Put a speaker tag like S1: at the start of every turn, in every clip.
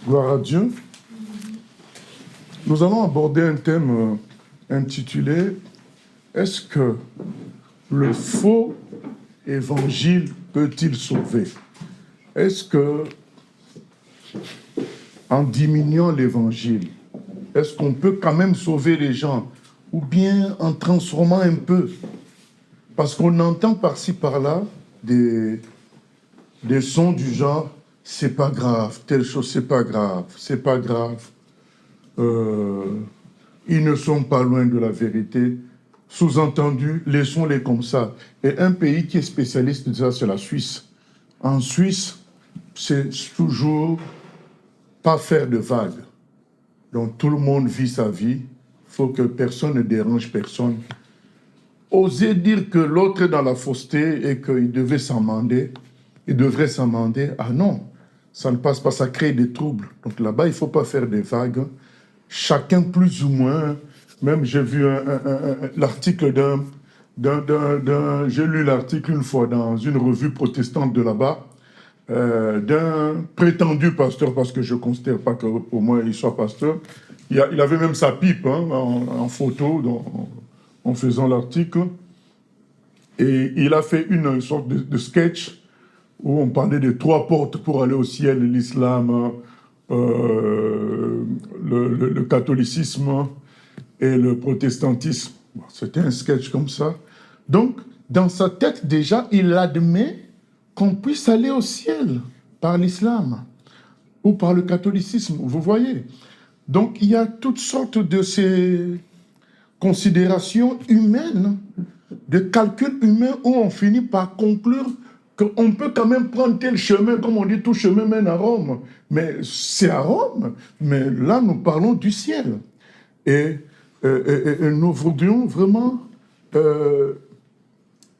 S1: Gloire à Dieu. Nous allons aborder un thème intitulé « Est-ce que le faux évangile peut-il sauver ?» Est-ce que, en diminuant l'évangile, est-ce qu'on peut quand même sauver les gens? Ou bien en transformant un peu? Parce qu'on entend par-ci, par-là des sons du genre « c'est pas grave, telle chose, c'est pas grave, c'est pas grave. Ils ne sont pas loin de la vérité. » Sous-entendu, laissons-les comme ça. Et un pays qui est spécialiste de ça, c'est la Suisse. En Suisse, c'est toujours pas faire de vagues. Donc tout le monde vit sa vie. Il faut que personne ne dérange personne. Oser dire que l'autre est dans la fausseté et qu'il devrait s'amender, ah non, ça ne passe pas, ça crée des troubles. Donc là-bas, il ne faut pas faire des vagues. Chacun plus ou moins, même j'ai vu l'article j'ai lu l'article une fois dans une revue protestante de là-bas, d'un prétendu pasteur, parce que je ne considère pas que pour moi il soit pasteur. Il avait même sa pipe en photo en faisant l'article. Et il a fait une sorte de sketch où on parlait des 3 portes pour aller au ciel, l'islam, le catholicisme et le protestantisme. C'était un sketch comme ça. Donc, dans sa tête, déjà, il admet qu'on puisse aller au ciel par l'islam ou par le catholicisme, vous voyez. Donc, il y a toutes sortes de ces considérations humaines, de calculs humains où on finit par conclure qu'on peut quand même prendre tel chemin, comme on dit, tout chemin mène à Rome. Mais c'est à Rome, mais là, nous parlons du ciel. Et nous voudrions vraiment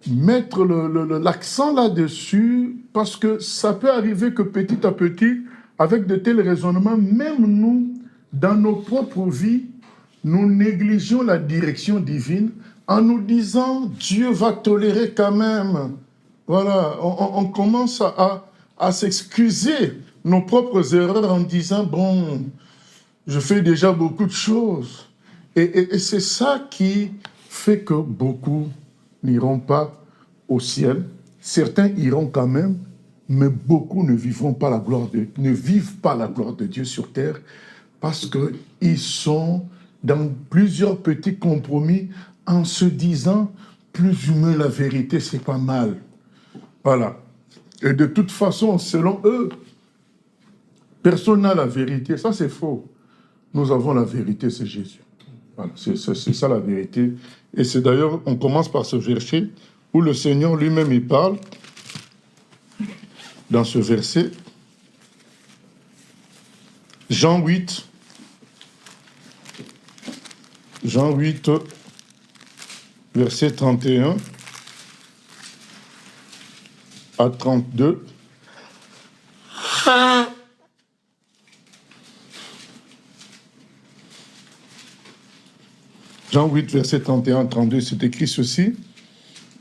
S1: mettre l'accent là-dessus, parce que ça peut arriver que petit à petit, avec de tels raisonnements, même nous, dans nos propres vies, nous négligeons la direction divine en nous disant « Dieu va tolérer quand même ». Voilà, on commence à s'excuser nos propres erreurs en disant « Bon, je fais déjà beaucoup de choses ». Et c'est ça qui fait que beaucoup n'iront pas au ciel. Certains iront quand même, mais beaucoup ne vivent pas la gloire de Dieu sur terre parce qu'ils sont dans plusieurs petits compromis en se disant « plus humain la vérité, c'est pas mal ». Voilà. Et de toute façon, selon eux, personne n'a la vérité. Ça, c'est faux. Nous avons la vérité, c'est Jésus. Voilà, c'est ça la vérité. Et c'est d'ailleurs, on commence par ce verset où le Seigneur lui-même, il parle dans ce verset. Jean 8, verset 31 à 32. Jean 8, verset 31 à 32, c'est écrit ceci.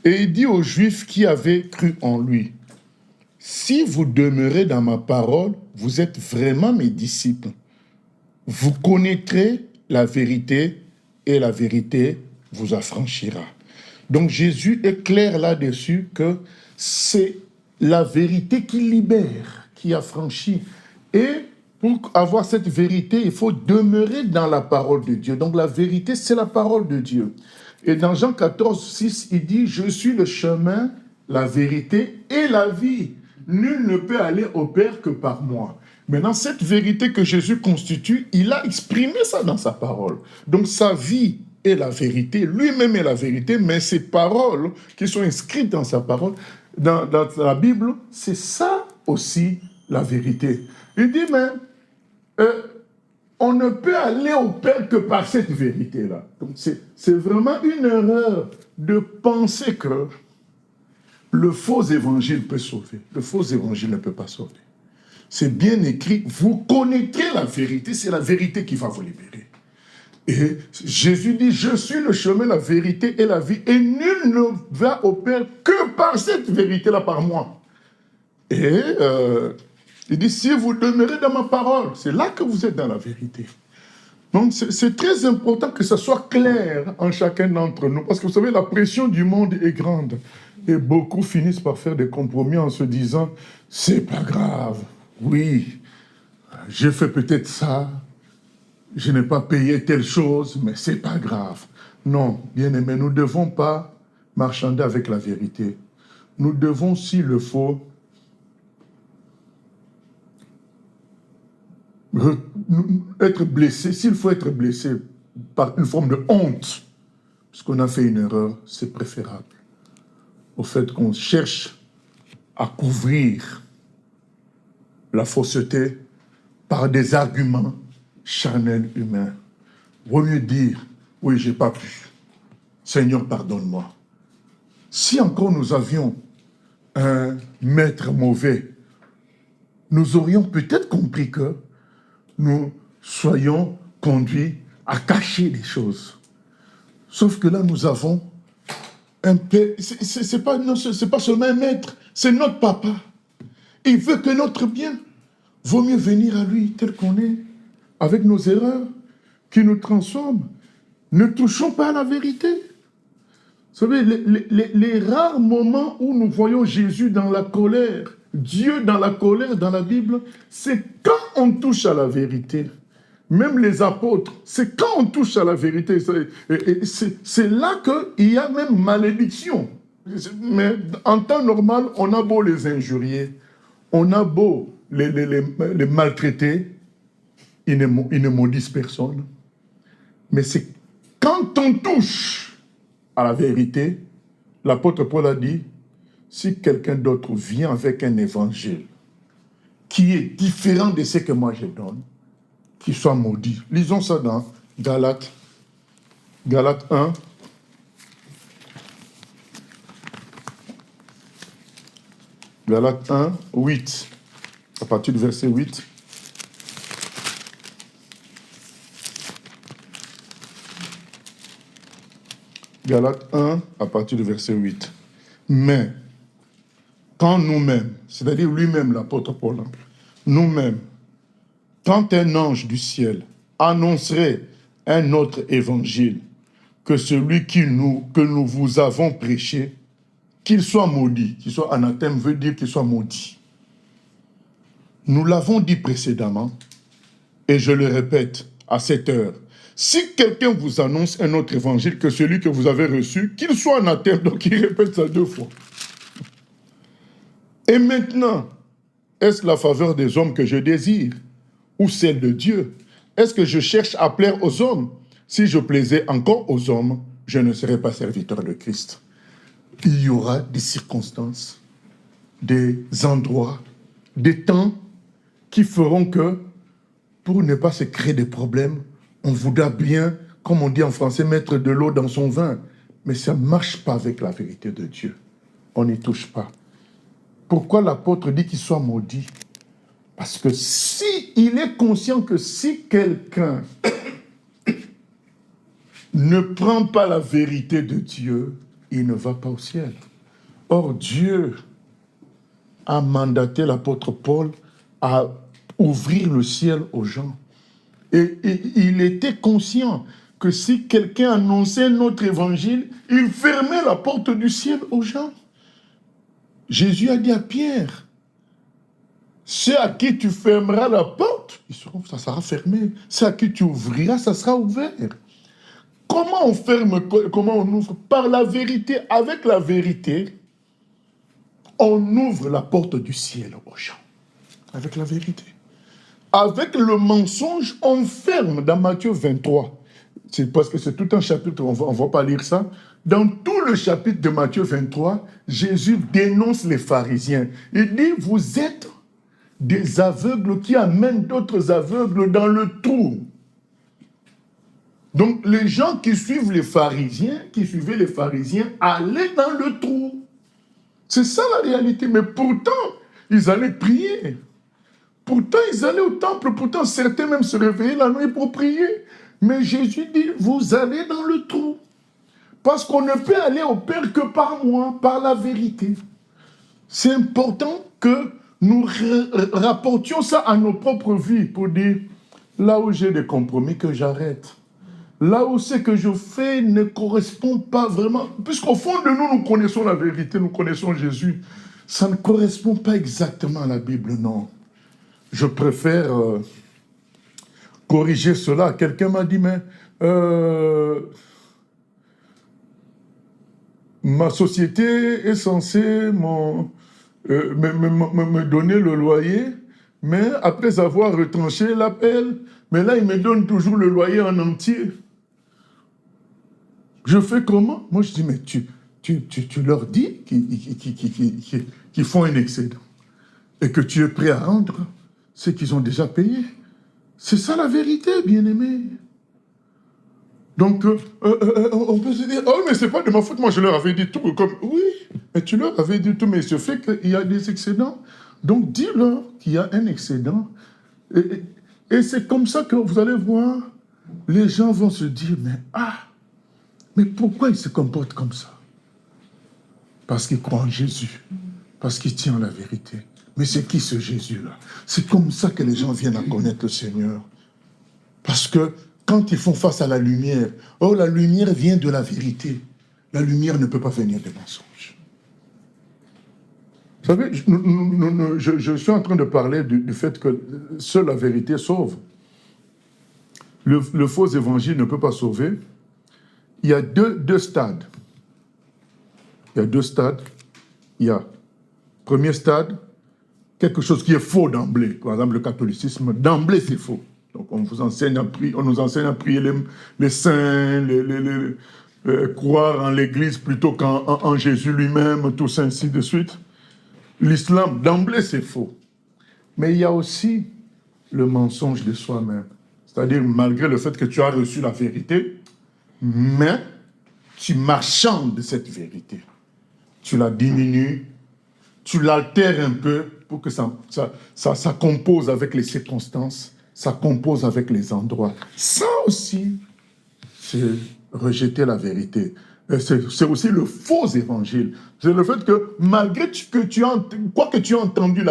S1: Et il dit aux Juifs qui avaient cru en lui, « Si vous demeurez dans ma parole, vous êtes vraiment mes disciples. Vous connaîtrez la vérité et la vérité vous affranchira. » Donc Jésus est clair là-dessus que c'est la vérité qui libère, qui affranchit. Et pour avoir cette vérité, il faut demeurer dans la parole de Dieu. Donc la vérité, c'est la parole de Dieu. Et dans Jean 14, 6, il dit « Je suis le chemin, la vérité et la vie. Nul ne peut aller au Père que par moi. » Maintenant, cette vérité que Jésus constitue, il a exprimé ça dans sa parole. Donc sa vie est la vérité, lui-même est la vérité, mais ses paroles qui sont inscrites dans sa parole, dans la Bible, c'est ça aussi la vérité. Il dit, mais on ne peut aller au Père que par cette vérité-là. Donc c'est vraiment une erreur de penser que le faux évangile peut sauver. Le faux évangile ne peut pas sauver. C'est bien écrit, vous connaîtrez la vérité, c'est la vérité qui va vous libérer. Et Jésus dit, je suis le chemin, la vérité et la vie, et nul ne va au Père que par cette vérité-là, par moi. Et Il dit, si vous demeurez dans ma parole, c'est là que vous êtes dans la vérité. Donc, c'est très important que ça soit clair en chacun d'entre nous. Parce que vous savez, la pression du monde est grande. Et beaucoup finissent par faire des compromis en se disant, c'est pas grave. Oui, j'ai fait peut-être ça. Je n'ai pas payé telle chose, mais c'est pas grave. Non, bien-aimés, nous ne devons pas marchander avec la vérité. Nous devons, s'il le faut, être blessé, s'il faut être blessé par une forme de honte, parce qu'on a fait une erreur, c'est préférable au fait qu'on cherche à couvrir la fausseté par des arguments charnels humains. Vaut mieux dire, oui, j'ai pas pu. Seigneur, pardonne-moi. Si encore nous avions un maître mauvais, nous aurions peut-être compris que nous soyons conduits à cacher des choses. Sauf que là, nous avons un père. C'est pas seulement un maître, c'est notre papa. Il veut que notre bien. Vaut mieux venir à lui tel qu'on est, avec nos erreurs, qui nous transforment. Ne touchons pas à la vérité. Vous savez, les rares moments où nous voyons Jésus dans la colère, Dieu dans la colère dans la Bible, c'est quand on touche à la vérité. Même les apôtres, c'est quand on touche à la vérité. C'est là qu'il y a même malédiction. Mais en temps normal, on a beau les injurier, on a beau les maltraiter, ils ne maudissent personne. Mais c'est quand on touche à la vérité, l'apôtre Paul a dit, si quelqu'un d'autre vient avec un évangile qui est différent de ce que moi je donne, qu'il soit maudit. Lisons ça dans Galates 1. Galates 1, 8. À partir du verset 8. Galates 1, à partir du verset 8. Mais, quand nous-mêmes, c'est-à-dire lui-même, l'apôtre Paul, nous-mêmes, quand un ange du ciel annoncerait un autre évangile que celui que nous vous avons prêché, qu'il soit maudit, qu'il soit anathème, veut dire qu'il soit maudit. Nous l'avons dit précédemment, et je le répète à cette heure, si quelqu'un vous annonce un autre évangile que celui que vous avez reçu, qu'il soit anathème, donc il répète ça 2 fois. Et maintenant, est-ce la faveur des hommes que je désire ou celle de Dieu? Est-ce que je cherche à plaire aux hommes? Si je plaisais encore aux hommes, je ne serais pas serviteur de Christ. Il y aura des circonstances, des endroits, des temps qui feront que, pour ne pas se créer des problèmes, on voudra bien, comme on dit en français, mettre de l'eau dans son vin. Mais ça ne marche pas avec la vérité de Dieu. On n'y touche pas. Pourquoi l'apôtre dit qu'il soit maudit? Parce que si il est conscient que si quelqu'un ne prend pas la vérité de Dieu, il ne va pas au ciel. Or, Dieu a mandaté l'apôtre Paul à ouvrir le ciel aux gens. Et il était conscient que si quelqu'un annonçait un autre évangile, il fermait la porte du ciel aux gens. Jésus a dit à Pierre, ceux à qui tu fermeras la porte, ça sera fermé. Ceux à qui tu ouvriras, ça sera ouvert. Comment on ferme, comment on ouvre? Par la vérité. Avec la vérité, on ouvre la porte du ciel aux gens. Avec la vérité. Avec le mensonge, on ferme. Dans Matthieu 23, c'est parce que c'est tout un chapitre, on ne va pas lire ça. Dans tout le chapitre de Matthieu 23, Jésus dénonce les pharisiens. Il dit, vous êtes des aveugles qui amènent d'autres aveugles dans le trou. Donc, les gens qui suivaient les pharisiens, allaient dans le trou. C'est ça la réalité. Mais pourtant, ils allaient prier. Pourtant, ils allaient au temple. Pourtant, certains même se réveillaient la nuit pour prier. Mais Jésus dit, vous allez dans le trou. Parce qu'on ne peut aller au Père que par moi, par la vérité. C'est important que nous rapportions ça à nos propres vies pour dire, là où j'ai des compromis, que j'arrête. Là où ce que je fais ne correspond pas vraiment, puisqu'au fond de nous, nous connaissons la vérité, nous connaissons Jésus, ça ne correspond pas exactement à la Bible, non. Je préfère corriger cela. Quelqu'un m'a dit, mais ma société est censée me donner le loyer, mais après avoir retranché l'appel, mais là, il me donne toujours le loyer en entier. Je fais comment? Moi, je dis, mais tu leur dis qu'ils font un excédent et que tu es prêt à rendre ce qu'ils ont déjà payé. C'est ça la vérité, bien-aimé. Donc, on peut se dire, oh, mais c'est pas de ma faute, moi je leur avais dit tout. Comme, oui, mais tu leur avais dit tout, mais il se fait qu'il y a des excédents. Donc, dis-leur qu'il y a un excédent. Et c'est comme ça que vous allez voir, les gens vont se dire, mais pourquoi il se comporte comme ça? Parce qu'il croit en Jésus, parce qu'il tient la vérité. Mais c'est qui ce Jésus-là? C'est comme ça que les gens viennent à connaître le Seigneur. Parce que quand ils font face à la lumière, oh, la lumière vient de la vérité. La lumière ne peut pas venir des mensonges. Vous savez, je suis en train de parler du fait que seule la vérité sauve. Le faux évangile ne peut pas sauver. Il y a deux stades. Il y a deux stades. Il y a, premier stade, quelque chose qui est faux d'emblée. Par exemple, le catholicisme, d'emblée, c'est faux. Donc, on nous enseigne à prier les saints, croire en l'Église plutôt qu'en Jésus lui-même, tout ça, ainsi de suite. L'islam, d'emblée, c'est faux. Mais il y a aussi le mensonge de soi-même. C'est-à-dire, malgré le fait que tu as reçu la vérité, mais tu marchandes de cette vérité. Tu la diminues, tu l'altères un peu pour que ça compose avec les circonstances, ça compose avec les endroits. Ça aussi, c'est rejeter la vérité. C'est aussi le faux évangile. C'est le fait que malgré que tu aies entendu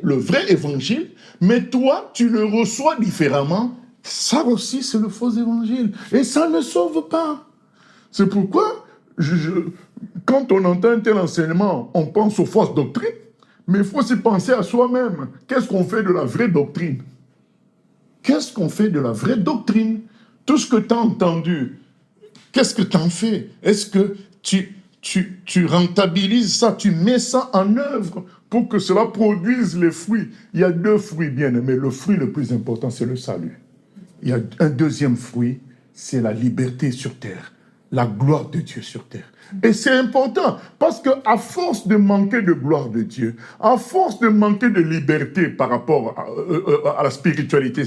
S1: le vrai évangile, mais toi, tu le reçois différemment, ça aussi, c'est le faux évangile. Et ça ne sauve pas. C'est pourquoi, quand on entend un tel enseignement, on pense aux fausses doctrines, mais il faut aussi penser à soi-même. Qu'est-ce qu'on fait de la vraie doctrine? Qu'est-ce qu'on fait de la vraie doctrine? Tout ce que tu as entendu, qu'est-ce que tu en fais? Est-ce que tu rentabilises ça, tu mets ça en œuvre pour que cela produise les fruits? Il y a deux fruits, bien aimés. Le fruit le plus important, c'est le salut. Il y a un deuxième fruit, c'est la liberté sur terre, la gloire de Dieu sur terre. Et c'est important, parce qu'à force de manquer de gloire de Dieu, à force de manquer de liberté par rapport à la spiritualité,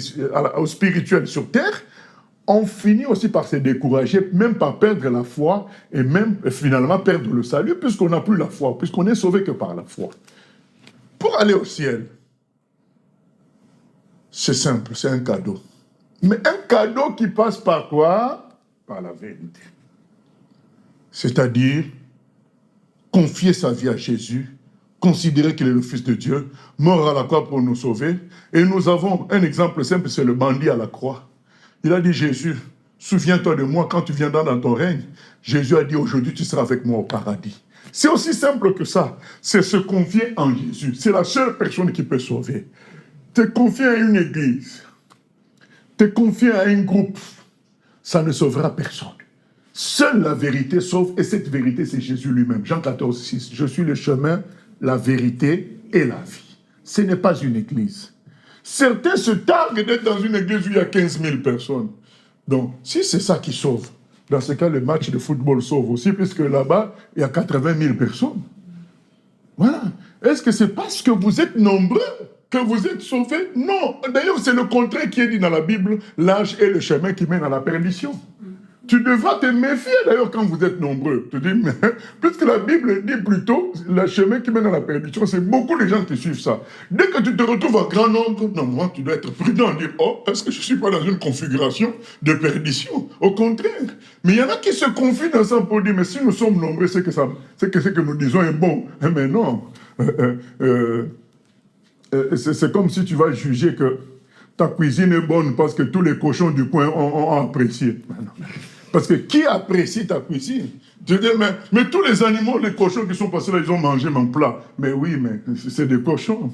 S1: au spirituel sur terre, on finit aussi par se décourager, même par perdre la foi, et même finalement perdre le salut, puisqu'on n'a plus la foi, puisqu'on n'est sauvé que par la foi. Pour aller au ciel, c'est simple, c'est un cadeau. Mais un cadeau qui passe par quoi? Par la vérité. C'est-à-dire, confier sa vie à Jésus, considérer qu'il est le Fils de Dieu, mort à la croix pour nous sauver. Et nous avons un exemple simple, c'est le bandit à la croix. Il a dit, Jésus, souviens-toi de moi quand tu viendras dans ton règne. Jésus a dit, aujourd'hui tu seras avec moi au paradis. C'est aussi simple que ça. C'est se confier en Jésus. C'est la seule personne qui peut sauver. Te confier à une église, te confier à un groupe, ça ne sauvera personne. Seule la vérité sauve, et cette vérité, c'est Jésus lui-même. Jean 14, 6. Je suis le chemin, la vérité et la vie. Ce n'est pas une église. Certains se targuent d'être dans une église où il y a 15 000 personnes. Donc, si c'est ça qui sauve, dans ce cas, le match de football sauve aussi, puisque là-bas, il y a 80 000 personnes. Voilà. Est-ce que c'est parce que vous êtes nombreux que vous êtes sauvés? Non. D'ailleurs, c'est le contraire qui est dit dans la Bible. L'âge est le chemin qui mène à la perdition. Tu devras te méfier d'ailleurs quand vous êtes nombreux. Tu dis, mais puisque la Bible dit plutôt, le chemin qui mène à la perdition, c'est beaucoup de gens qui suivent ça. Dès que tu te retrouves en grand nombre, normalement, tu dois être prudent, dire, oh, est-ce que je ne suis pas dans une configuration de perdition? Au contraire. Mais il y en a qui se confient dans ça pour dire, mais si nous sommes nombreux, c'est que ce que nous disons est bon. Mais non. c'est comme si tu vas juger que ta cuisine est bonne parce que tous les cochons du coin ont apprécié. Parce que qui apprécie ta cuisine? Je dis, mais tous les animaux, les cochons qui sont passés là, ils ont mangé mon plat. Mais oui, mais c'est des cochons.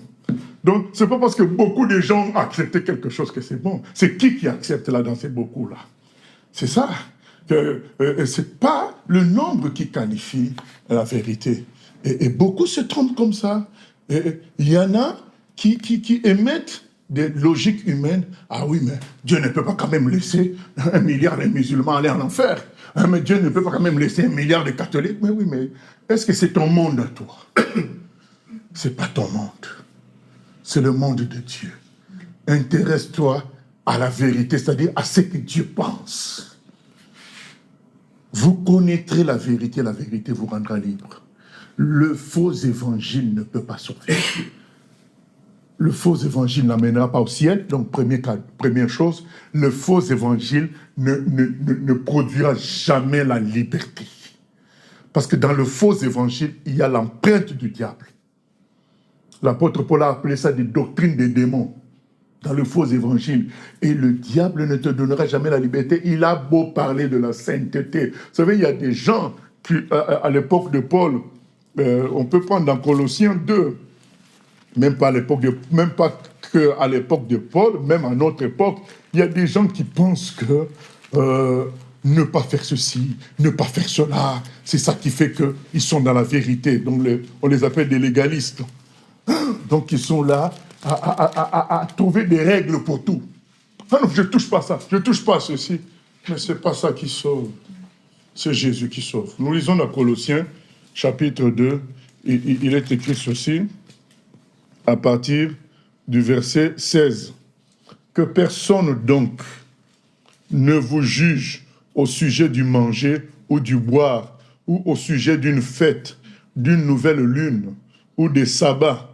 S1: Donc, c'est pas parce que beaucoup de gens ont accepté quelque chose que c'est bon. C'est qui accepte là dans ces beaucoup-là? C'est ça. C'est pas le nombre qui qualifie la vérité. Et beaucoup se trompent comme ça. Il y en a qui émettent des logiques humaines. Ah oui, mais Dieu ne peut pas quand même laisser 1 milliard de musulmans aller en enfer. Mais Dieu ne peut pas quand même laisser 1 milliard de catholiques. Mais oui, mais est-ce que c'est ton monde à toi? C'est pas ton monde. C'est le monde de Dieu. Intéresse-toi à la vérité, c'est-à-dire à ce que Dieu pense. Vous connaîtrez la vérité vous rendra libre. Le faux évangile ne peut pas survivre. Le faux évangile n'amènera pas au ciel. Donc, première chose, le faux évangile ne produira jamais la liberté. Parce que dans le faux évangile, il y a l'empreinte du diable. L'apôtre Paul a appelé ça des doctrines des démons. Dans le faux évangile. Et le diable ne te donnera jamais la liberté. Il a beau parler de la sainteté. Vous savez, il y a des gens qui, à l'époque de Paul, on peut prendre dans Colossiens 2, même pas qu'à l'époque de Paul, même à notre époque, il y a des gens qui pensent que ne pas faire ceci, ne pas faire cela, c'est ça qui fait qu'ils sont dans la vérité. Donc on les appelle des légalistes. Donc ils sont là à trouver des règles pour tout. Ah non, je ne touche pas ça, je ne touche pas ceci. Mais ce n'est pas ça qui sauve. C'est Jésus qui sauve. Nous lisons dans Colossiens, chapitre 2, il est écrit ceci, à partir du verset 16. Que personne donc ne vous juge au sujet du manger ou du boire, ou au sujet d'une fête, d'une nouvelle lune, ou des sabbats,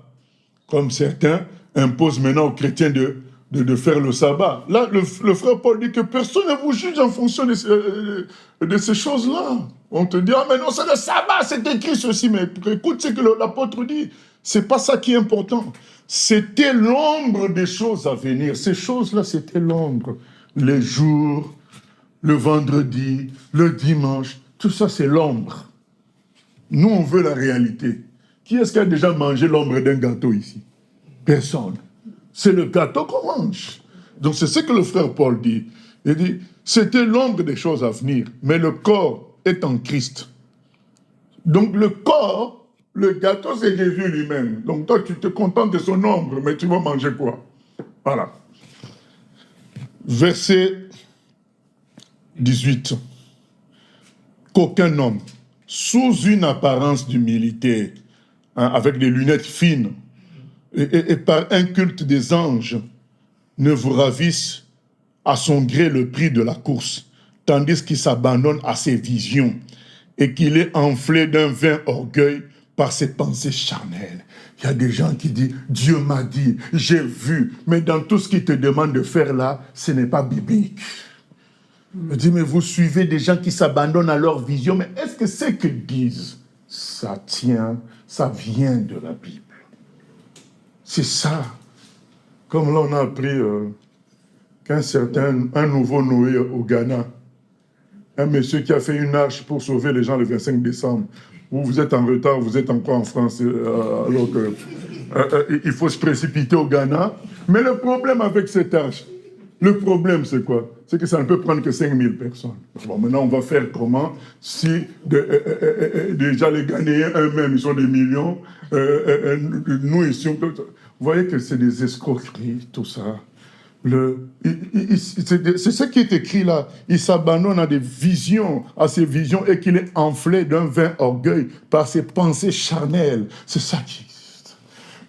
S1: comme certains imposent maintenant aux chrétiens de faire le sabbat. Là, le frère Paul dit que personne ne vous juge en fonction de ces choses-là. On te dit, ah mais non, c'est le sabbat, c'est écrit ceci. Mais écoute ce que l'apôtre dit. C'est pas ça qui est important. C'était l'ombre des choses à venir. Ces choses-là, c'était l'ombre. Les jours, le vendredi, le dimanche, tout ça, c'est l'ombre. Nous, on veut la réalité. Qui est-ce qui a déjà mangé l'ombre d'un gâteau ici? Personne. C'est le gâteau qu'on mange. Donc c'est ce que le frère Paul dit. Il dit, c'était l'ombre des choses à venir, mais le corps est en Christ. Donc le corps, le gâteau, c'est Jésus lui-même. Donc toi, tu te contentes de son ombre, mais tu vas manger quoi? Voilà. Verset 18. Qu'aucun homme, sous une apparence d'humilité, avec des lunettes fines, et par un culte des anges, ne vous ravisse à son gré le prix de la course, tandis qu'il s'abandonne à ses visions et qu'il est enflé d'un vain orgueil par ses pensées charnelles. Il y a des gens qui disent, Dieu m'a dit, j'ai vu, mais dans tout ce qu'il te demande de faire là, ce n'est pas biblique. Je dis, mais vous suivez des gens qui s'abandonnent à leur vision, mais est-ce que ce qu'ils disent, ça vient de la Bible? C'est ça. Comme là, on a appris un nouveau Noé au Ghana, un monsieur qui a fait une arche pour sauver les gens le 25 décembre. Vous êtes en retard, vous êtes encore en France, alors qu'il faut se précipiter au Ghana. Mais le problème avec cette arche, le problème c'est quoi? C'est que ça ne peut prendre que 5000 personnes. Bon, maintenant, on va faire comment? Si déjà les Ghanéens eux-mêmes, ils sont des millions, nous ici, vous voyez que c'est des escroqueries, tout ça. C'est ce qui est écrit là. Il s'abandonne à des visions, à ses visions, et qu'il est enflé d'un vain orgueil par ses pensées charnelles. C'est ça qui existe.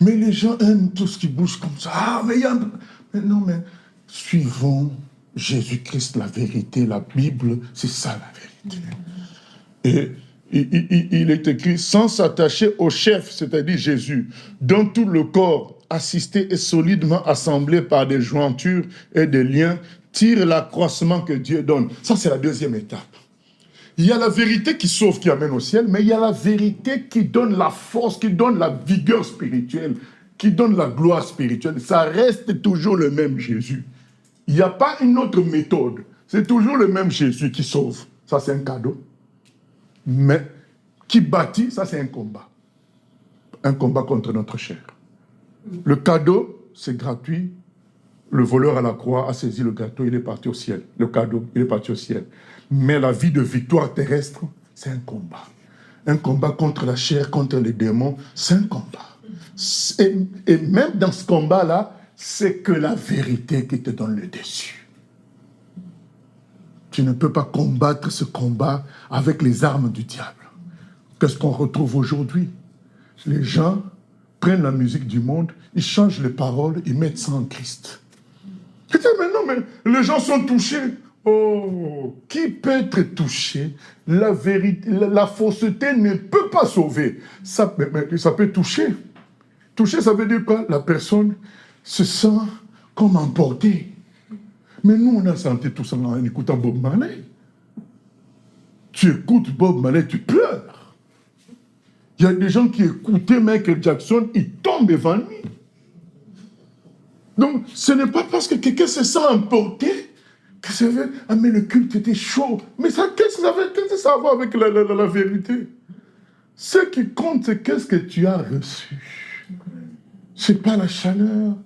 S1: Mais les gens aiment tout ce qui bouge comme ça. Ah, mais non, mais suivons Jésus-Christ, la vérité, la Bible, c'est ça la vérité. Et il est écrit, sans s'attacher au chef, c'est-à-dire Jésus, dont tout le corps, assisté et solidement assemblé par des jointures et des liens, tire l'accroissement que Dieu donne. Ça, c'est la deuxième étape. Il y a la vérité qui sauve, qui amène au ciel, mais il y a la vérité qui donne la force, qui donne la vigueur spirituelle. qui donne la gloire spirituelle, ça reste toujours le même Jésus. Il n'y a pas une autre méthode. C'est toujours le même Jésus qui sauve. Ça, c'est un cadeau. Mais qui bâtit, ça, c'est un combat. Un combat contre notre chair. Le cadeau, c'est gratuit. Le voleur à la croix a saisi le gâteau, il est parti au ciel. Le cadeau, il est parti au ciel. Mais la vie de victoire terrestre, c'est un combat. Un combat contre la chair, contre les démons, c'est un combat. Et même dans ce combat-là, c'est que la vérité qui te donne le dessus. Tu ne peux pas combattre ce combat avec les armes du diable. Qu'est-ce qu'on retrouve aujourd'hui? Les gens prennent la musique du monde, ils changent les paroles, ils mettent ça en Christ. Mais non, mais les gens sont touchés. Oh, qui peut être touché? La vérité, la fausseté ne peut pas sauver. Ça peut toucher. Toucher, ça veut dire quoi? La personne se sent comme emportée. Mais nous, on a senti tout ça en écoutant Bob Marley. Tu écoutes Bob Marley, tu pleures. Il y a des gens qui écoutaient Michael Jackson, ils tombent devant lui. Donc, ce n'est pas parce que quelqu'un se sent emporté que ça veut... Ah, mais le culte était chaud. Mais ça, qu'est-ce que ça a à voir avec la vérité? Ce qui compte, c'est qu'est-ce que tu as reçu. C'est pas la chaleur.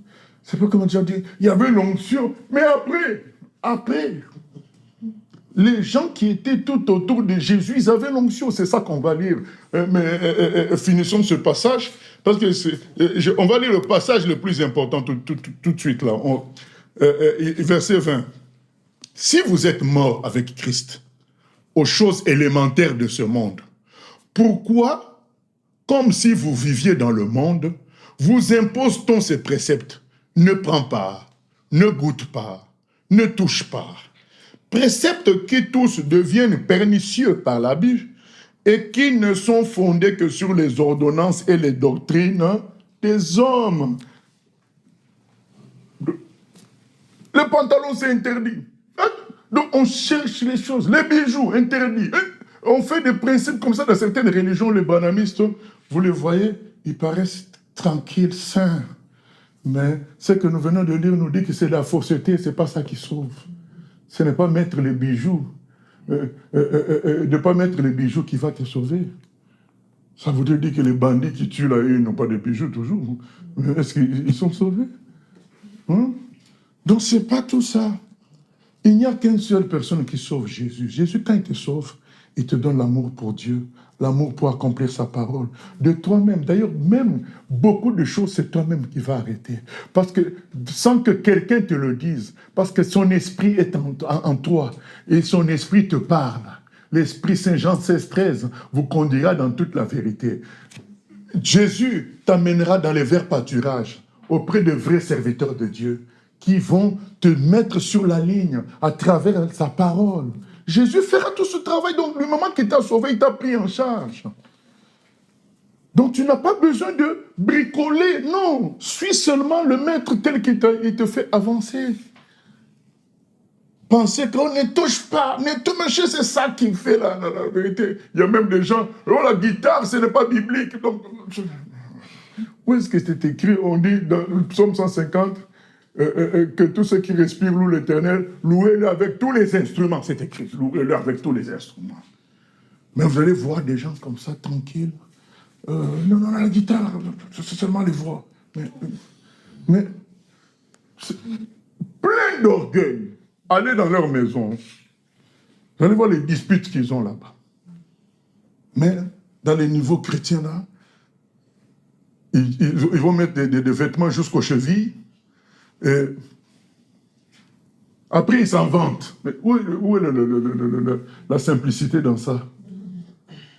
S1: C'est pas comment tu as dit. Il y avait l'onction. Mais après, les gens qui étaient tout autour de Jésus, ils avaient l'onction. C'est ça qu'on va lire. Finissons ce passage. Parce que on va lire le passage le plus important tout de suite là. Verset 20. Si vous êtes mort avec Christ aux choses élémentaires de ce monde, pourquoi, comme si vous viviez dans le monde, vous impose-t-on ces préceptes? Ne prends pas, ne goûte pas, ne touche pas. Préceptes qui tous deviennent pernicieux par la Bible et qui ne sont fondés que sur les ordonnances et les doctrines des hommes. Le pantalon, c'est interdit. Donc, on cherche les choses. Les bijoux, interdits. On fait des principes comme ça dans certaines religions, les banamistes. Vous les voyez, ils paraissent tranquilles, sains. Mais ce que nous venons de lire nous dit que c'est la fausseté, ce n'est pas ça qui sauve. Ce n'est pas mettre les bijoux, ne pas mettre les bijoux qui va te sauver. Ça voudrait dire que les bandits qui tuent là, ils n'ont pas de bijoux toujours. Est-ce qu'ils sont sauvés? Donc ce n'est pas tout ça. Il n'y a qu'une seule personne qui sauve Jésus. Jésus, quand il te sauve, il te donne l'amour pour Dieu, l'amour pour accomplir sa parole. De toi-même. D'ailleurs, même beaucoup de choses, c'est toi-même qui vas arrêter. Parce que, sans que quelqu'un te le dise, parce que son esprit est en toi, et son esprit te parle. L'Esprit Saint Jean 16,13 vous conduira dans toute la vérité. Jésus t'amènera dans les verts pâturages, auprès de vrais serviteurs de Dieu, qui vont te mettre sur la ligne à travers sa parole. Jésus fera tout ce travail. Donc, le moment qu'il t'a sauvé, il t'a pris en charge. Donc, tu n'as pas besoin de bricoler. Non, suis seulement le maître tel qu'il te fait avancer. Pensez qu'on ne touche pas. Ne touche, c'est ça qui fait la vérité. Il y a même des gens, oh, la guitare, ce n'est pas biblique. Donc, où est-ce que c'est écrit? On dit dans le psaume 150, que tous ceux qui respirent louent l'Éternel, louez-le avec tous les instruments. C'est écrit, louez-le avec tous les instruments. Mais vous allez voir des gens comme ça, tranquilles. Non, la guitare, c'est seulement les voix. Mais plein d'orgueil. Allez dans leur maison. Vous allez voir les disputes qu'ils ont là-bas. Mais dans les niveaux chrétiens là, ils vont mettre des vêtements jusqu'aux chevilles. Et après, ils s'en vantent. Mais où est la simplicité dans ça?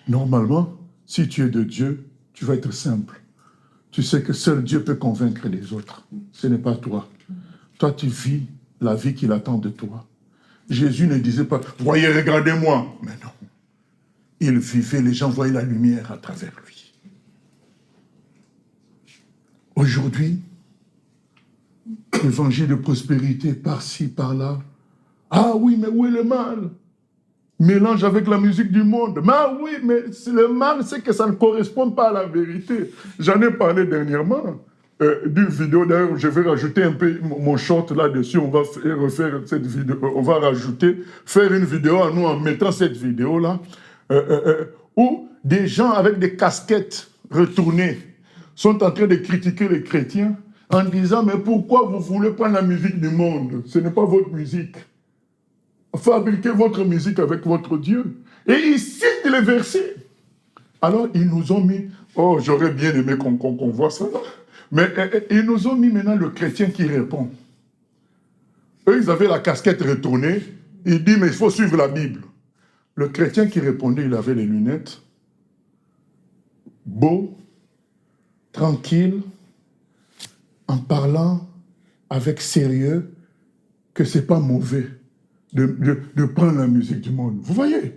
S1: Normalement, si tu es de Dieu, tu vas être simple. Tu sais que seul Dieu peut convaincre les autres. Ce n'est pas toi. Toi, tu vis la vie qu'il attend de toi. Jésus ne disait pas, voyez, regardez-moi. Mais non. Il vivait, les gens voyaient la lumière à travers lui. Aujourd'hui, évangile de prospérité par-ci, par-là. Ah oui, mais où est le mal? Mélange avec la musique du monde. Mais ah oui, mais le mal, c'est que ça ne correspond pas à la vérité. J'en ai parlé dernièrement. d'une vidéo. D'ailleurs, je vais rajouter un peu mon short là-dessus. On va refaire cette vidéo. On va faire une vidéo à nous en mettant cette vidéo-là, où des gens avec des casquettes retournées sont en train de critiquer les chrétiens en disant, mais pourquoi vous voulez prendre la musique du monde? Ce n'est pas votre musique. Fabriquez votre musique avec votre Dieu. Et ils citent les versets. Alors, ils nous ont mis, oh, j'aurais bien aimé qu'on voit ça là. Mais ils nous ont mis maintenant le chrétien qui répond. Eux, ils avaient la casquette retournée. Il dit, mais il faut suivre la Bible. Le chrétien qui répondait, il avait les lunettes. Beau, tranquille, en parlant avec sérieux, que ce n'est pas mauvais de prendre la musique du monde. Vous voyez?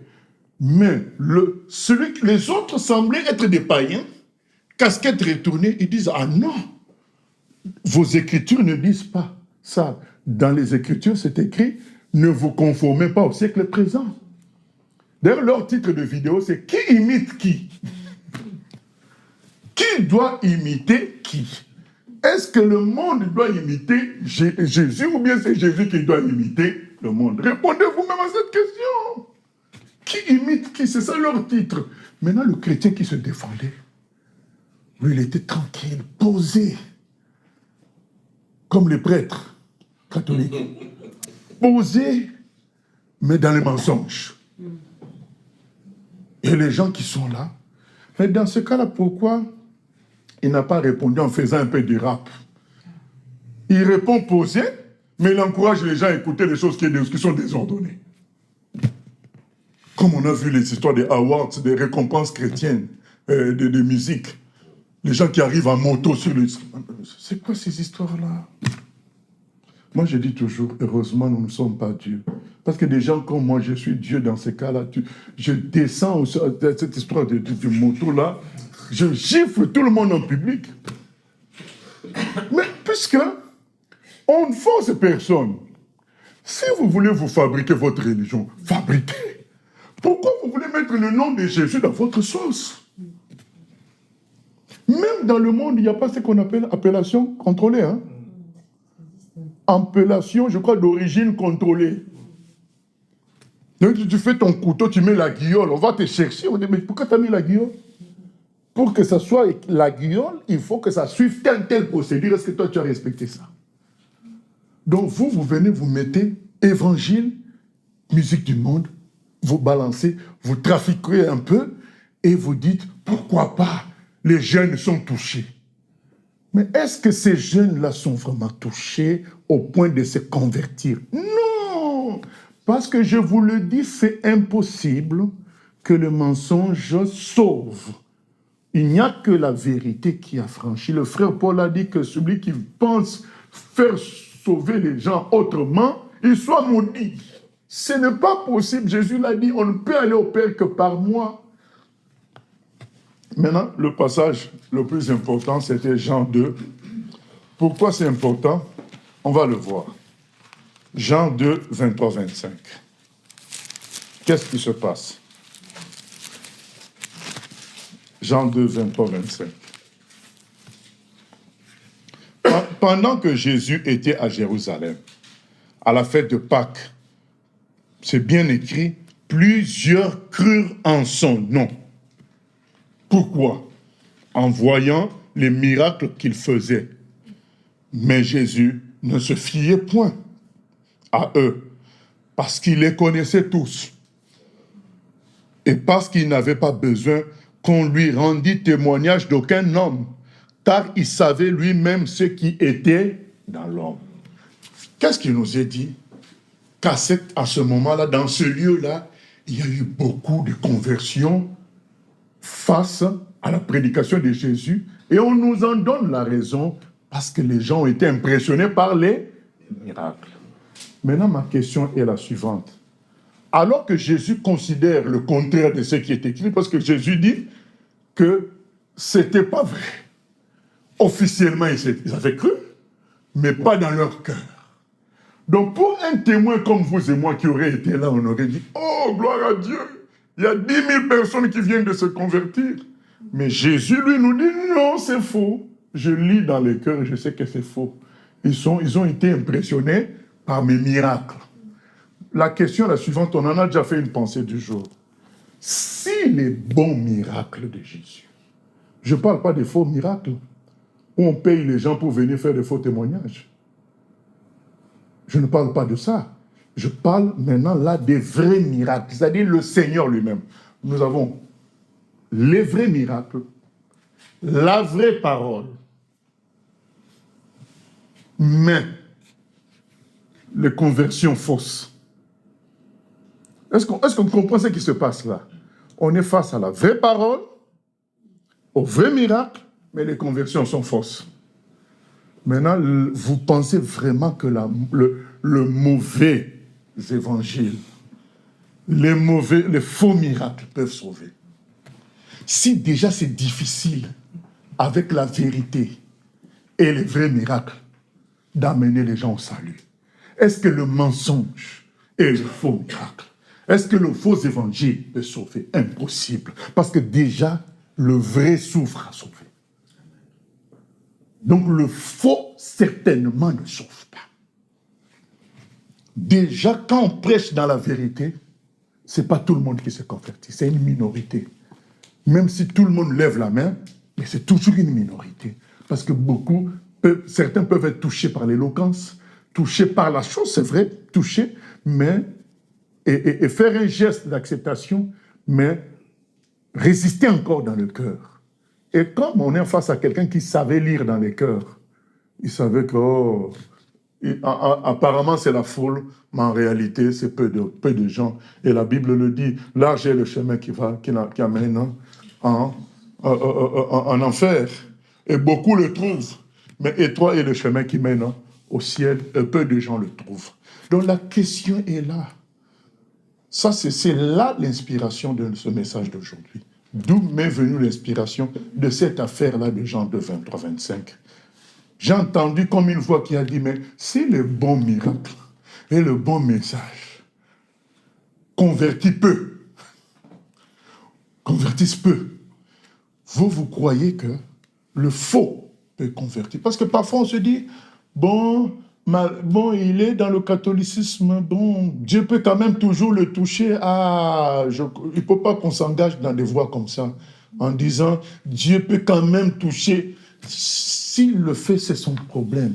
S1: Mais les autres semblaient être des païens, casquette retournée, ils disent, ah non, vos écritures ne disent pas ça. Dans les écritures, c'est écrit, ne vous conformez pas au siècle présent. D'ailleurs, leur titre de vidéo, c'est « Qui imite qui ?» Qui doit imiter qui? Est-ce que le monde doit imiter Jésus ou bien c'est Jésus qui doit imiter le monde? Répondez vous-même à cette question. Qui imite qui? C'est ça leur titre. Maintenant, le chrétien qui se défendait, lui, il était tranquille, posé, comme les prêtres catholiques. Posé, mais dans les mensonges. Et les gens qui sont là, mais dans ce cas-là, pourquoi il n'a pas répondu en faisant un peu de rap? Il répond posé, mais il encourage les gens à écouter les choses qui sont désordonnées. Comme on a vu les histoires des awards, des récompenses chrétiennes, de musique. Les gens qui arrivent en moto sur les... C'est quoi ces histoires-là? Moi, je dis toujours, heureusement, nous ne sommes pas Dieu. Parce que des gens comme moi, je suis Dieu dans ces cas-là. Je descends à cette histoire de moto-là, je gifle tout le monde en public. Mais puisque on ne force personne, si vous voulez vous fabriquer votre religion, fabriquez. Pourquoi vous voulez mettre le nom de Jésus dans votre sauce? Même dans le monde, il n'y a pas ce qu'on appelle appellation contrôlée. Hein? Appellation, je crois, d'origine contrôlée. Donc, tu fais ton couteau, tu mets la guiole, on va te chercher, on dit, mais pourquoi tu as mis la guiole? Pour que ça soit la guiole, il faut que ça suive telle procédure. Est-ce que toi, tu as respecté ça? Donc, vous venez, vous mettez évangile, musique du monde, vous balancez, vous trafiquez un peu, et vous dites, pourquoi pas, les jeunes sont touchés. Mais est-ce que ces jeunes-là sont vraiment touchés au point de se convertir? Non! Parce que je vous le dis, c'est impossible que le mensonge sauve. Il n'y a que la vérité qui a franchi. Le frère Paul a dit que celui qui pense faire sauver les gens autrement, il soit maudit. Ce n'est pas possible. Jésus l'a dit, on ne peut aller au Père que par moi. Maintenant, le passage le plus important, c'était Jean 2. Pourquoi c'est important? On va le voir. Jean 2, 23-25. Qu'est-ce qui se passe? Jean 2, 23-25. Pendant que Jésus était à Jérusalem, à la fête de Pâques, c'est bien écrit, plusieurs crurent en son nom. Pourquoi? En voyant les miracles qu'il faisait. Mais Jésus ne se fiait point à eux, parce qu'il les connaissait tous. Et parce qu'il n'avait pas besoin qu'on lui rendît témoignage d'aucun homme, car il savait lui-même ce qui était dans l'homme. Qu'est-ce qu'il nous a dit? Qu'à ce moment-là, dans ce lieu-là, il y a eu beaucoup de conversions face à la prédication de Jésus, et on nous en donne la raison, parce que les gens ont été impressionnés par les miracles. Maintenant, ma question est la suivante. Alors que Jésus considère le contraire de ce qui est écrit, parce que Jésus dit que ce n'était pas vrai. Officiellement, ils avaient cru, mais pas dans leur cœur. Donc, pour un témoin comme vous et moi qui aurait été là, on aurait dit, oh, gloire à Dieu, il y a 10 000 personnes qui viennent de se convertir. Mais Jésus, lui, nous dit, non, c'est faux. je lis dans les cœurs et je sais que c'est faux. Ils ont été impressionnés par mes miracles. La question est la suivante, on en a déjà fait une pensée du jour. Si les bons miracles de Jésus, je ne parle pas des faux miracles, où on paye les gens pour venir faire des faux témoignages. Je ne parle pas de ça. Je parle maintenant là des vrais miracles, c'est-à-dire le Seigneur lui-même. Nous avons les vrais miracles, la vraie parole, mais les conversions fausses. Est-ce qu'on comprend ce qui se passe là? On est face à la vraie parole, au vrai miracle, mais les conversions sont fausses. Maintenant, vous pensez vraiment que le mauvais évangile, les faux miracles peuvent sauver? Si déjà c'est difficile avec la vérité et les vrais miracles d'amener les gens au salut, est-ce que le mensonge et le faux miracle, est-ce que le faux évangile peut sauver? Impossible. Parce que déjà, le vrai souffre à sauver. Donc le faux, certainement, ne sauve pas. Déjà, quand on prêche dans la vérité, ce n'est pas tout le monde qui se convertit, c'est une minorité. Même si tout le monde lève la main, mais c'est toujours une minorité. Parce que certains peuvent être touchés par l'éloquence, touchés par la chose, c'est vrai, touchés, mais et faire un geste d'acceptation, mais résister encore dans le cœur. Et comme on est face à quelqu'un qui savait lire dans les cœurs, il savait que, apparemment c'est la foule, mais en réalité c'est peu de gens. Et la Bible le dit, large est le chemin qui amène en enfer. Et beaucoup le trouvent, mais étroit est le chemin qui mène au ciel, et peu de gens le trouvent. Donc la question est là. Ça, c'est là l'inspiration de ce message d'aujourd'hui. D'où m'est venue l'inspiration de cette affaire-là de Jean 2, 23, 25. J'ai entendu comme une voix qui a dit, mais c'est le bon miracle et le bon message. Convertis peu. Convertissent peu. Vous croyez que le faux peut convertir. Parce que parfois on se dit, bon, il est dans le catholicisme, bon, Dieu peut quand même toujours le toucher. Il ne faut pas qu'on s'engage dans des voies comme ça, en disant, Dieu peut quand même toucher. S'il le fait, c'est son problème.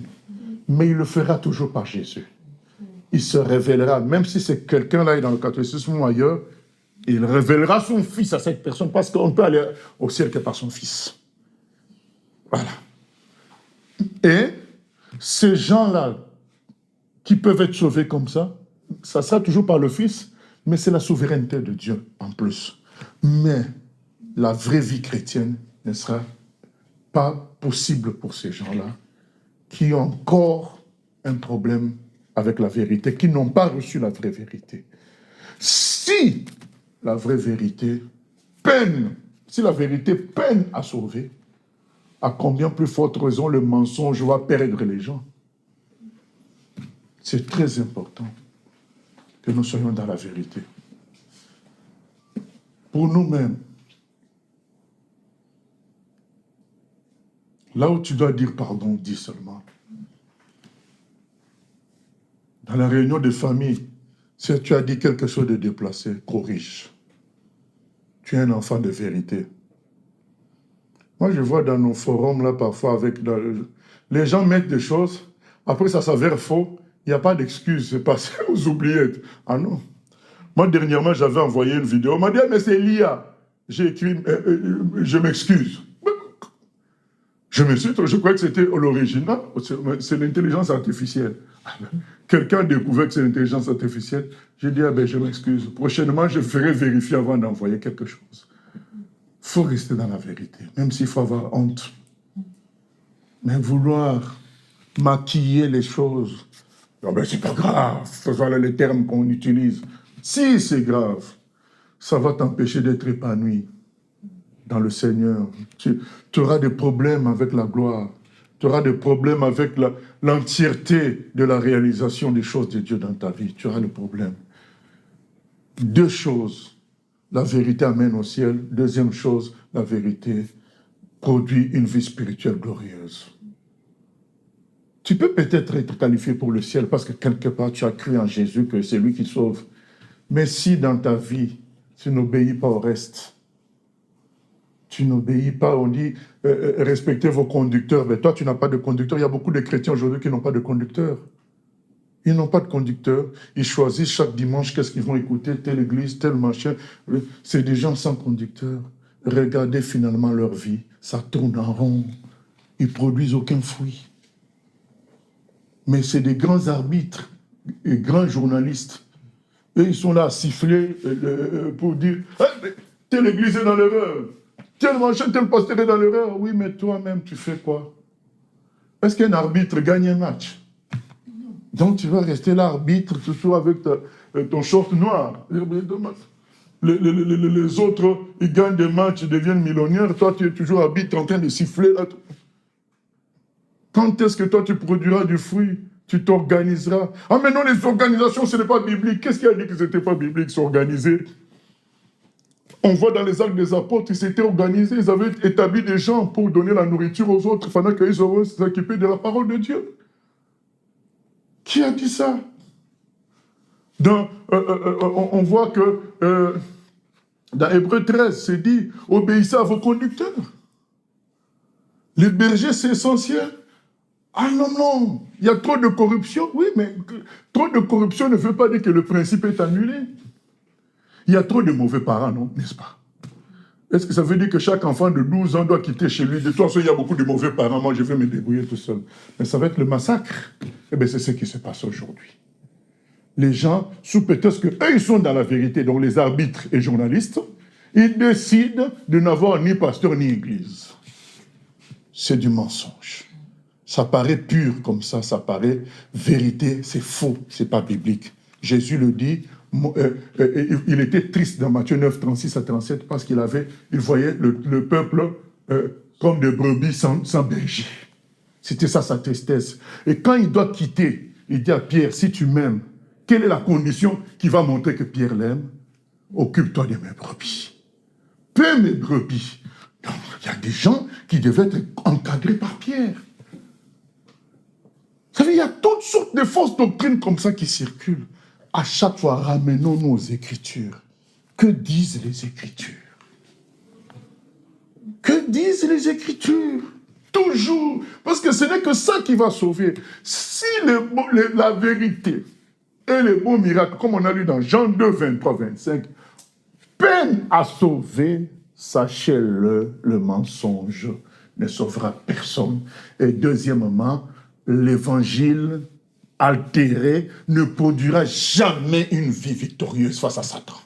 S1: Mais il le fera toujours par Jésus. Il se révélera, même si c'est quelqu'un là dans le catholicisme ou ailleurs, il révélera son fils à cette personne, parce qu'on peut aller au ciel que par son fils. Voilà. Et ces gens-là qui peuvent être sauvés comme ça sera toujours par le Fils, mais c'est la souveraineté de Dieu en plus. Mais la vraie vie chrétienne ne sera pas possible pour ces gens-là qui ont encore un problème avec la vérité, qui n'ont pas reçu la vraie vérité. Si la vraie vérité si la vérité peine à sauver, à combien plus forte raison le mensonge va perdre les gens? C'est très important que nous soyons dans la vérité. Pour nous-mêmes, là où tu dois dire pardon, dis seulement. Dans la réunion de famille, si tu as dit quelque chose de déplacé, corrige. Tu es un enfant de vérité. Moi, je vois dans nos forums, là, parfois, les gens mettent des choses, après ça s'avère faux, il n'y a pas d'excuse, c'est passé aux oubliettes. Ah non. Moi, dernièrement, j'avais envoyé une vidéo, on m'a dit, mais c'est l'IA. J'ai écrit, je m'excuse. Je m'excuse, je croyais que c'était l'original, c'est l'intelligence artificielle. Quelqu'un a découvert que c'est l'intelligence artificielle, j'ai dit, je m'excuse. Prochainement, je ferai vérifier avant d'envoyer quelque chose. Il faut rester dans la vérité, même s'il faut avoir honte. Mais vouloir maquiller les choses, c'est pas grave, voilà les termes qu'on utilise. Si c'est grave, ça va t'empêcher d'être épanoui dans le Seigneur. Tu auras des problèmes avec la gloire. Tu auras des problèmes avec l'entièreté de la réalisation des choses de Dieu dans ta vie. Tu auras des problèmes. Deux choses. La vérité amène au ciel. Deuxième chose, la vérité produit une vie spirituelle glorieuse. Tu peux peut-être être qualifié pour le ciel parce que quelque part tu as cru en Jésus que c'est lui qui sauve. Mais si dans ta vie, tu n'obéis pas au reste, tu n'obéis pas, on dit respectez vos conducteurs, mais toi tu n'as pas de conducteur. Il y a beaucoup de chrétiens aujourd'hui qui n'ont pas de conducteur. Ils n'ont pas de conducteur. Ils choisissent chaque dimanche qu'est-ce qu'ils vont écouter, telle église, tel machin. C'est des gens sans conducteur. Regardez finalement leur vie. Ça tourne en rond. Ils ne produisent aucun fruit. Mais c'est des grands arbitres et grands journalistes. Et ils sont là à siffler pour dire telle église est dans l'erreur. Tel machin, tel pasteur est dans l'erreur. Oui, mais toi-même, tu fais quoi? Est-ce qu'un arbitre gagne un match? Donc tu vas rester là, arbitre, surtout avec ton short noir. Les autres, ils gagnent des matchs, ils deviennent millionnaires. Toi, tu es toujours arbitre en train de siffler. Là. Quand est-ce que toi, tu produiras du fruit? Tu t'organiseras. Ah, mais non, les organisations, ce n'est pas biblique. Qu'est-ce qui a dit que ce n'était pas biblique, s'organiser? On voit dans les actes des apôtres, ils s'étaient organisés, ils avaient établi des gens pour donner la nourriture aux autres, pendant qu'ils auraient s'occuper de la parole de Dieu. Qui a dit ça? On voit que dans Hébreux 13, c'est dit, obéissez à vos conducteurs. Les bergers, c'est essentiel. Ah non, non, il y a trop de corruption. Oui, mais trop de corruption ne veut pas dire que le principe est annulé. Il y a trop de mauvais parents, non, n'est-ce pas? Est-ce que ça veut dire que chaque enfant de 12 ans doit quitter chez lui? De toute façon, il y a beaucoup de mauvais parents, moi je vais me débrouiller tout seul. Mais ça va être le massacre. Eh bien, c'est ce qui se passe aujourd'hui. Les gens, sous prétexte qu'eux, ils sont dans la vérité, donc les arbitres et journalistes, ils décident de n'avoir ni pasteur ni église. C'est du mensonge. Ça paraît pur comme ça paraît vérité, c'est faux, c'est pas biblique. Jésus le dit, il était triste dans Matthieu 9, 36 à 37 parce qu'il voyait le peuple comme des brebis sans berger. C'était ça sa tristesse. Et quand il doit quitter, il dit à Pierre, si tu m'aimes, quelle est la condition qui va montrer que Pierre l'aime? Occupe-toi de mes brebis. Paie mes brebis. Donc, il y a des gens qui devaient être encadrés par Pierre. Vous savez, il y a toutes sortes de fausses doctrines comme ça qui circulent. À chaque fois, ramenons-nous aux Écritures. Que disent les Écritures? Que disent les Écritures? Toujours. Parce que ce n'est que ça qui va sauver. Si la vérité et les bons miracles, comme on a lu dans Jean 2, 23, 25, peinent à sauver, sachez-le, le mensonge ne sauvera personne. Et deuxièmement, l'évangile altéré ne produira jamais une vie victorieuse face à Satan.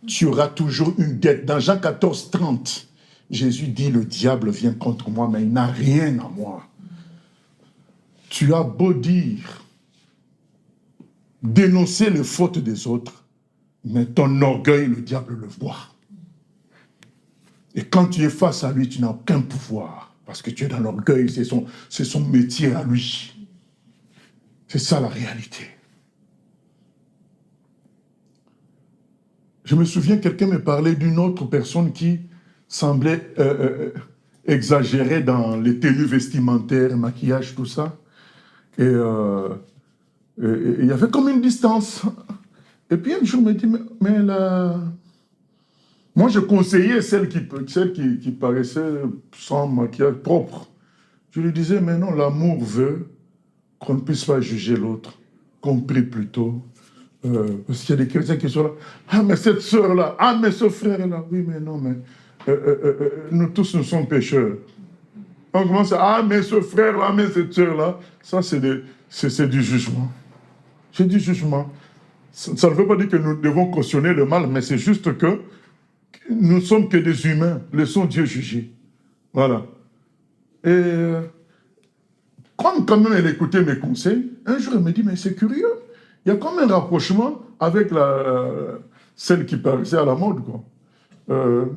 S1: Tu auras toujours une dette. Dans Jean 14, 30, Jésus dit, le diable vient contre moi, mais il n'a rien à moi. Tu as beau dire, dénoncer les fautes des autres, mais ton orgueil, le diable le voit. Et quand tu es face à lui, tu n'as aucun pouvoir, parce que tu es dans l'orgueil, c'est son métier à lui. C'est ça la réalité. Je me souviens, quelqu'un me parlait d'une autre personne qui semblait exagérer dans les tenues vestimentaires, maquillage, tout ça. Et il y avait comme une distance. Et puis un jour, je me dis, mais là... Moi, je conseillais celle qui paraissait sans maquillage propre. Je lui disais, mais non, l'amour veut qu'on ne puisse pas juger l'autre, qu'on prie plutôt. Parce qu'il y a des chrétiens qui sont là. Ah, mais cette sœur-là, ah, mais ce frère-là. Oui, mais non, mais nous tous, nous sommes pécheurs. On commence à, ah, mais ce frère-là, mais cette sœur-là. Ça, c'est du jugement. C'est du jugement. Ça ne veut pas dire que nous devons cautionner le mal, mais c'est juste que nous ne sommes que des humains. Laissons Dieu juger. Voilà. Et comme quand même elle écoutait mes conseils, un jour elle me dit, mais c'est curieux. Il y a comme un rapprochement avec celle qui paraissait à la mode, quoi.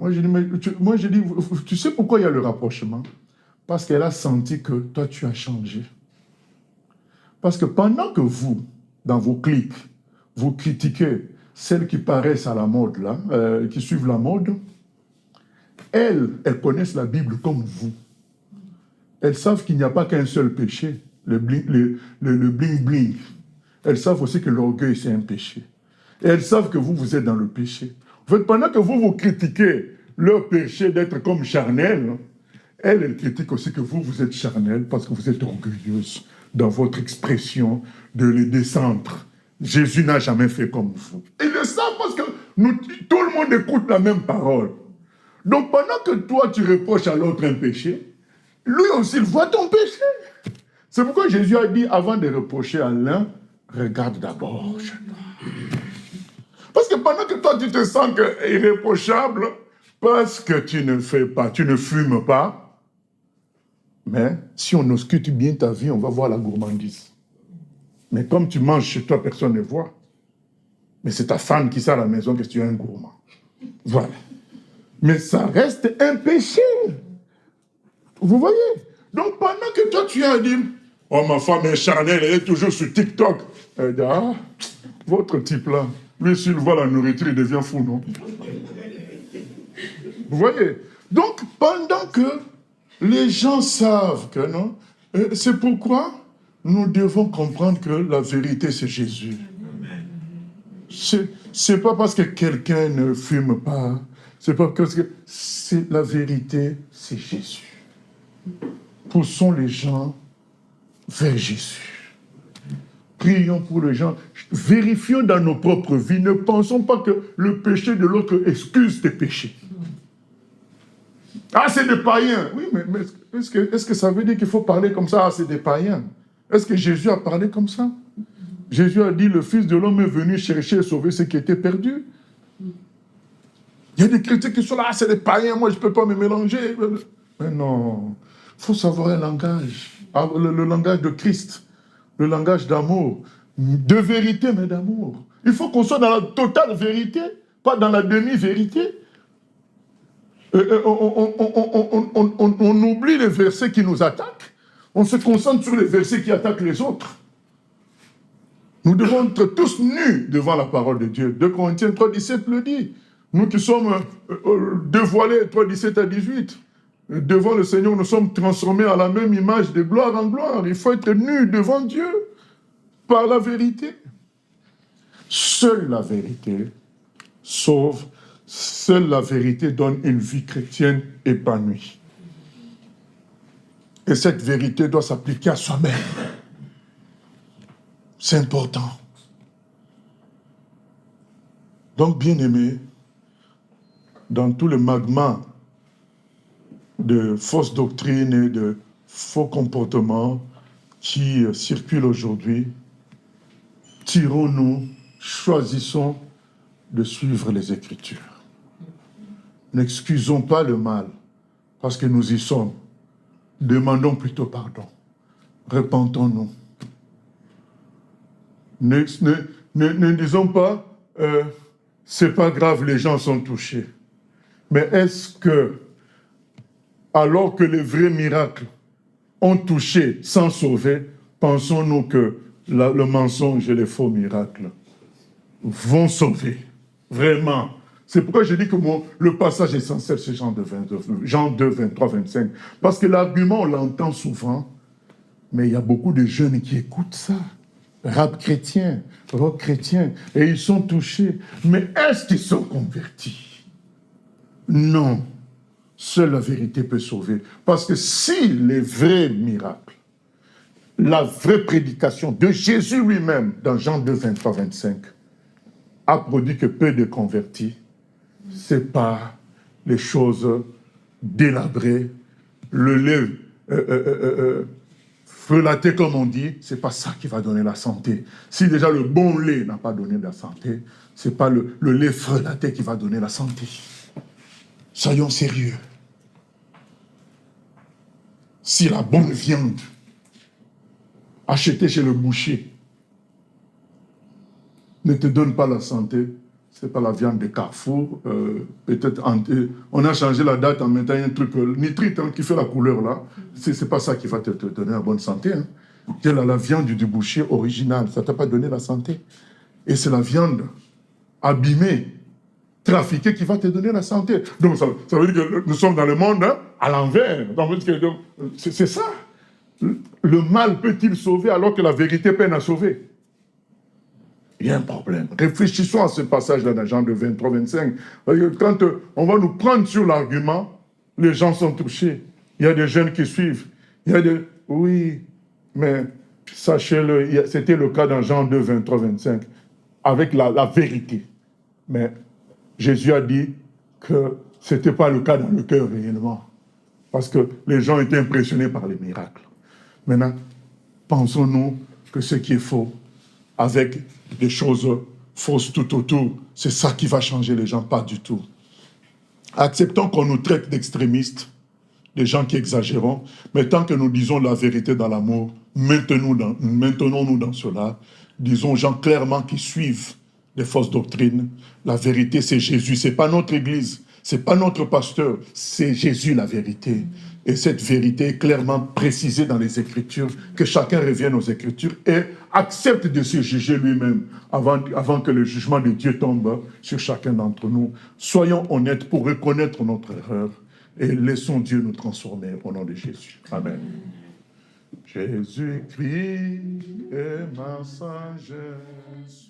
S1: Moi, j'ai dit, tu sais pourquoi il y a le rapprochement? Parce qu'elle a senti que toi, tu as changé. Parce que pendant que vous, dans vos clics, vous critiquez celles qui paraissent à la mode, là, qui suivent la mode, elles connaissent la Bible comme vous. Elles savent qu'il n'y a pas qu'un seul péché, le bling-bling. Elles savent aussi que l'orgueil, c'est un péché. Et elles savent que vous êtes dans le péché. En fait, pendant que vous critiquez leur péché d'être comme charnel, elles critiquent aussi que vous êtes charnel parce que vous êtes orgueilleuse dans votre expression de les descendre. Jésus n'a jamais fait comme vous. Ils le savent parce que tout le monde écoute la même parole. Donc pendant que toi, tu reproches à l'autre un péché, lui aussi, il voit ton péché. C'est pourquoi Jésus a dit, avant de reprocher à l'un, regarde d'abord. Parce que pendant que toi, tu te sens irréprochable, parce que tu ne fais pas, tu ne fumes pas, mais si on ausculte bien ta vie, on va voir la gourmandise. Mais comme tu manges chez toi, personne ne voit. Mais c'est ta femme qui sort à la maison que tu es un gourmand. Voilà. Mais ça reste un péché. Vous voyez? Donc pendant que toi, tu as dit, oh, ma femme est charnelle, elle est toujours sur TikTok. Elle dit, ah, votre type là, lui, s'il voit la nourriture, il devient fou, non? Vous voyez? Donc, pendant que les gens savent que non, c'est pourquoi nous devons comprendre que la vérité, c'est Jésus. C'est pas parce que quelqu'un ne fume pas, c'est pas parce que c'est la vérité, c'est Jésus. Poussons les gens vers Jésus. Prions pour les gens. Vérifions dans nos propres vies. Ne pensons pas que le péché de l'autre excuse tes péchés. Ah, c'est des païens. Oui, mais est-ce que ça veut dire qu'il faut parler comme ça? Ah, c'est des païens. Est-ce que Jésus a parlé comme ça? Jésus a dit, le Fils de l'homme est venu chercher et sauver ce qui était perdu. Il y a des chrétiens qui sont là, ah, c'est des païens, moi je ne peux pas me mélanger. Mais non, il faut savoir un langage, le langage de Christ, le langage d'amour, de vérité mais d'amour. Il faut qu'on soit dans la totale vérité, pas dans la demi-vérité. On oublie les versets qui nous attaquent, on se concentre sur les versets qui attaquent les autres. Nous devons être tous nus devant la parole de Dieu. 2 Corinthiens 3,17 le dit. Nous qui sommes dévoilés, 3,17 à 18, devant le Seigneur, nous sommes transformés à la même image de gloire en gloire. Il faut être nus devant Dieu par la vérité. Seule la vérité sauve, seule la vérité donne une vie chrétienne épanouie. Et cette vérité doit s'appliquer à soi-même. C'est important. Donc, bien-aimés, dans tout le magma de fausses doctrines et de faux comportements qui circulent aujourd'hui, tirons-nous, choisissons de suivre les Écritures. N'excusons pas le mal, parce que nous y sommes. Demandons plutôt pardon. Repentons-nous. Ne disons pas, c'est pas grave, les gens sont touchés. Mais est-ce que, alors que les vrais miracles ont touché sans sauver, pensons-nous que le mensonge et les faux miracles vont sauver? Vraiment. C'est pourquoi je dis que le passage essentiel, c'est Jean 2, 23, 25. Parce que l'argument, on l'entend souvent, mais il y a beaucoup de jeunes qui écoutent ça. Rap chrétien, rock chrétien, et ils sont touchés. Mais est-ce qu'ils sont convertis? Non. Seule la vérité peut sauver. Parce que si les vrais miracles, la vraie prédication de Jésus lui-même, dans Jean 2, 23, 25, a produit que peu de convertis, ce n'est pas les choses délabrées, le lait frelaté, comme on dit, ce n'est pas ça qui va donner la santé. Si déjà le bon lait n'a pas donné de la santé, ce n'est pas le lait frelaté qui va donner la santé. Soyons sérieux. Si la bonne viande achetée chez le boucher ne te donne pas la santé, ce n'est pas la viande de Carrefour. Peut-être on a changé la date en mettant un truc nitrite qui fait la couleur là. Ce n'est pas ça qui va te donner la bonne santé. Hein. La viande du boucher originale, ça ne t'a pas donné la santé. Et c'est la viande abîmée trafiquer qui va te donner la santé. Donc ça veut dire que nous sommes dans le monde à l'envers. C'est ça. Le mal peut-il sauver alors que la vérité peine à sauver? Il y a un problème. Réfléchissons à ce passage-là dans Jean de 23-25. Quand on va nous prendre sur l'argument, les gens sont touchés. Il y a des jeunes qui suivent. Il y a des... Oui, mais sachez-le, c'était le cas dans Jean 2, 23-25, avec la vérité. Mais Jésus a dit que ce n'était pas le cas dans le cœur réellement. Parce que les gens étaient impressionnés par les miracles. Maintenant, pensons-nous que ce qui est faux, avec des choses fausses tout autour, c'est ça qui va changer les gens, pas du tout. Acceptons qu'on nous traite d'extrémistes, des gens qui exagérons, mais tant que nous disons la vérité dans l'amour, maintenons-nous dans cela. Disons aux gens clairement qui suivent des fausses doctrines. La vérité, c'est Jésus, c'est pas notre église, c'est pas notre pasteur, c'est Jésus la vérité. Et cette vérité est clairement précisée dans les Écritures, que chacun revienne aux Écritures et accepte de se juger lui-même avant que le jugement de Dieu tombe sur chacun d'entre nous. Soyons honnêtes pour reconnaître notre erreur et laissons Dieu nous transformer au nom de Jésus. Amen. Jésus-Christ est ma sagesse.